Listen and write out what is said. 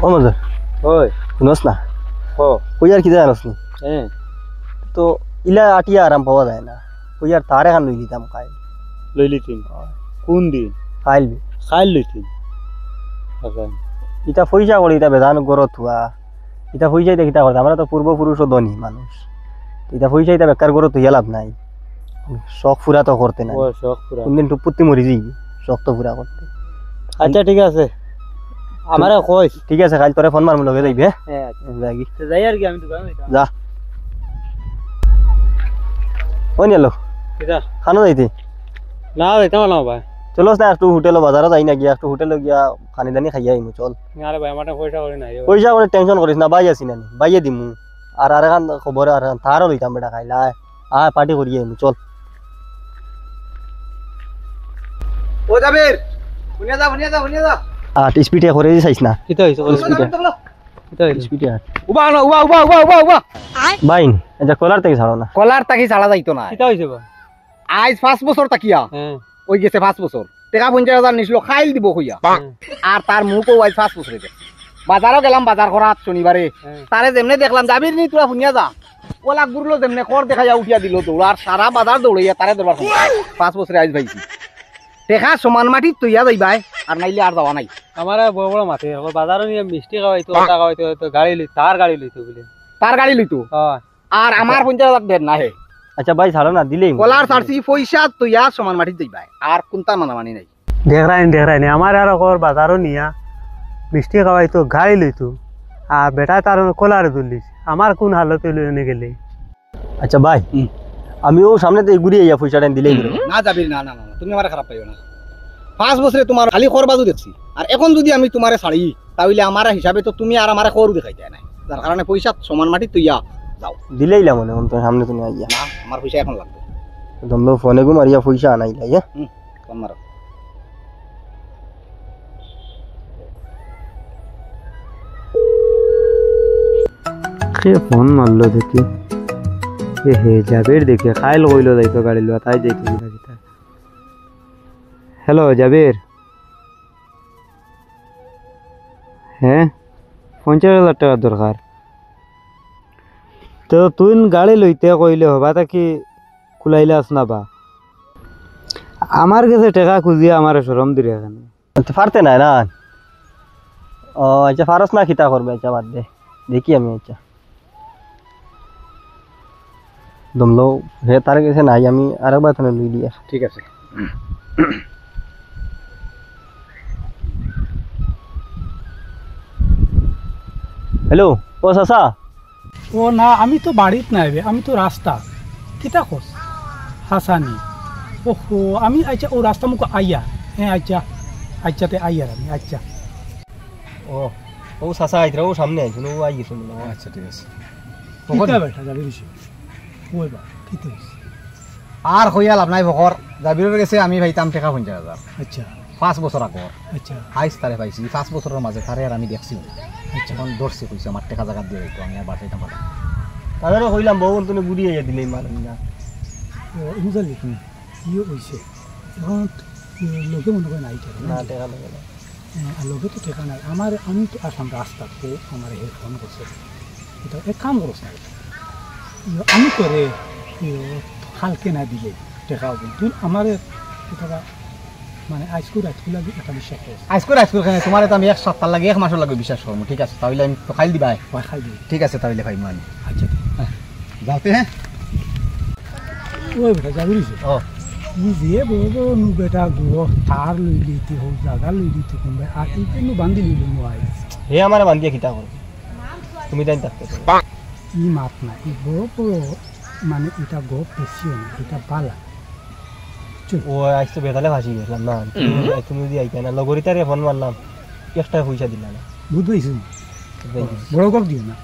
ও মজা ওই শুনস না ও কই আর কি জানাস নি হ্যাঁ তো ইলা আটিয়া আরাম পাওয়া যায় না কই আর তারে খান লই দিতাম খাই লইলি তিন কোন দিন খাইল খাইল লইতিন আচ্ছা ইটা পয়সা করি ইটা বেদান গরত হুয়া ইটা পয়সা ইটা কিতা করতে আমরা তো পূর্বপুরুষ ধনী মানুষ ইটা পয়সা ইটা বেকার গরত হইয়া লাভ নাই শখ পুরা তো করতে না ও শখ পুরা কোনদিন টুপুত্তি মরি যাই শখ তো পুরা করতে আচ্ছা ঠিক আছে আমারে কইস ঠিক আছে কাল তোরে ফোন মারমু লগে যাইবে হ্যাঁ আচ্ছা যাগি যাই আর কি আমি দোকানে যাইতাম যা ওই নিলো কিটা খানো যাইতে না যাইতাম না ভাই চলো না একটু হোটেলে বাজারে যাই না গিয়া একটু হোটেলে গিয়া খানি দানি খাইয়া আইমু চল আরে ভাই আমার পয়সা করি নাই পয়সা করে টেনশন করিস না বাই আছি না বাইয়ে দিমু আর এখন খবর আর তারও লইতাম বেটা খাইলা আয় পার্টি করিয়ে আইমু চল ও জাবির শুনিয়া যা আট স্পিডে করে চাইছ না কিটা হইছে স্পিডে কিটা হইছে স্পিডে উবা না উবা বাইন এটা কলার থেকে ছাড়ো না কলার তাকি ছাড়া যাইতো না কিটা হইছে বা আজ 5 বছর তাকিয়া হ্যাঁ ওই গেছে 5 বছর টাকা 50,000 নিছিল খাইল দিব কইয়া আর তার মুখও আজ 5 বছরে গেছে বাজারও গেলাম বাজার করা শনিবারে তারে যেমনে দেখলাম জাবির নি তোরা শুনিয়া যা ওলাক বুরলো যেমনে কর দেখাইয়া উঠিয়া দিল দৌড় আর সারা বাজার দৌড়াইয়া তারে দরবার 5 বছরে আজ ভাইছি দেখা সমান মাটি তৈয়া যাইবাই আর নাইলে আর যাওয়া নাই আমার বড় বড় মাঠে বাজারে নিয়ে মিষ্টি খাওয়াইতো আটা খাওয়াইতো তো গাড়ি লই তার গাড়ি লইতো বলে তার গাড়ি লইতো হ্যাঁ আর আমার 50,000 দেন না হে আচ্ছা ভাই ছাড়ো না দিলেই কলার সারছি পয়সা তৈয়া সমান মাটি যাইবাই আর কোনটা মানামানি নাই দেখরাইনি আমার আর কর বাজারও নিয়া মিষ্টি খাওয়াইতো গাড়ি লইতো আর বেটা তার কলারে তুলিস আমার কোন হালতে লইনে গেলে আচ্ছা ভাই আমিও সামনে থেকে ঘুরিয়ে আইয়া পয়সাটা দিলেই না যাবির না তুমি আমার খারাপ পাইও না 5 বছরে তোমার খালি করবাজু দেখছি আর এখন যদি আমি তোমারে ছাড়ি তাহলে আমার হিসাবে তো তুমি আর আমারে করু দেখাই যায় না যার কারণে পয়সা সমান মাটি তৈয়া যাও দিলেই লা মনে তো সামনে তুমি আইয়া না আমার পয়সা এখন লাগবে তোমরা ফোনে গো মারিয়া পয়সা আনাইলাই হ্যাঁ ফোন মারো সে ফোন মারলো দেখি এ হে জাবির দেখে খাইল কইলো যাইতো গাড়ি লওয়া তাই যাইতো কিতা হ্যালো জাবির হ্যাঁ 50,000 টাকা দরকার তো তুই গাড়ি লইতে কইলে হবা তা কি কুলাইলে আস না বা আমার কাছে টাকা খুঁজিয়া আমার শরম দিলে এখানে পারতে নাই না ও আচ্ছা ফারস না খিতা করবে আচ্ছা বাদ দে দেখি আমি আচ্ছা দমলো হে তার কাছে নাই আমি আরেকবার থানে লই দিয়া ঠিক আছে হ্যালো ও চাচা ও না আমি তো বাড়িত নাই বে আমি তো রাস্তা কিতা কস হাসানি ওহো আমি আচ্ছা ও রাস্তা মুখ আইয়া হ্যাঁ আচ্ছা আচ্ছাতে আইয়ার আমি আচ্ছা ও ও চাচা আইতরা ও সামনে আইছিল ও আই গেছে মনে হয় আচ্ছা ঠিক আছে কিতা বেটা যাবি বেশি ওই বা কিতা আর হইয়া লাভ নাই ভকর জাবিরের কাছে আমি ভাইতাম টাকা 50,000 আচ্ছা 5 বছর আগর আচ্ছা আইস তারে পাইছি 5 বছরের মাঝে তারে আর আমি দেখছি আচ্ছা এখন দর্শি কইছে আমার টাকা জায়গা দিয়ে দিতো আমি আর বাসাইতাম পারতাম তাদেরও কইলাম বউ তুমি ঘুরিয়ে আইয়া দিলেই মার না বুঝলি ইয়ে হয়েছে এখন লোকে মনে করেন আইটা না টাকা লাগে না আর লোকে তো ঠেকা নাই আমার আমি তো আসলাম রাস্তা তো আমার হে ফোন করছে এটা এক কাম করছ না আমি করে হালকে না দিলে টেকা হবে তুই আমার এটা মানে আইসকু রাখতে লাগে এটা বিশ্বাস করে আইসকু কেন তোমার তো আমি এক সপ্তাহ লাগে এক মাসের লাগে বিশ্বাস করবো ঠিক আছে তাহলে আমি তো খাইল দিবাই খাই দিই ঠিক আছে তাহলে ভাই আমি আচ্ছা যাতে হ্যাঁ ওই বেটা যাবি ও ই দিয়ে বলবো নু বেটা গুড়ো তার লই লিতে হোক জায়গা লই লিতে কমবে আর এইটা নু বান্ধি লইল নু আই হে আমার বান্ধিয়া খিতা করবে তুমি তাই থাকতে ই মাত না ই বড় বড় মানে এটা গপ বেশিও না এটা বালা ও আজ তো বেতালে ভাসি গেছিলাম না তুমি যদি আইতা না লগরিতারে ফোন মারলাম এক্সট্রা পয়সা দিলা না বুঝ পাইছো বড় গপ দিও না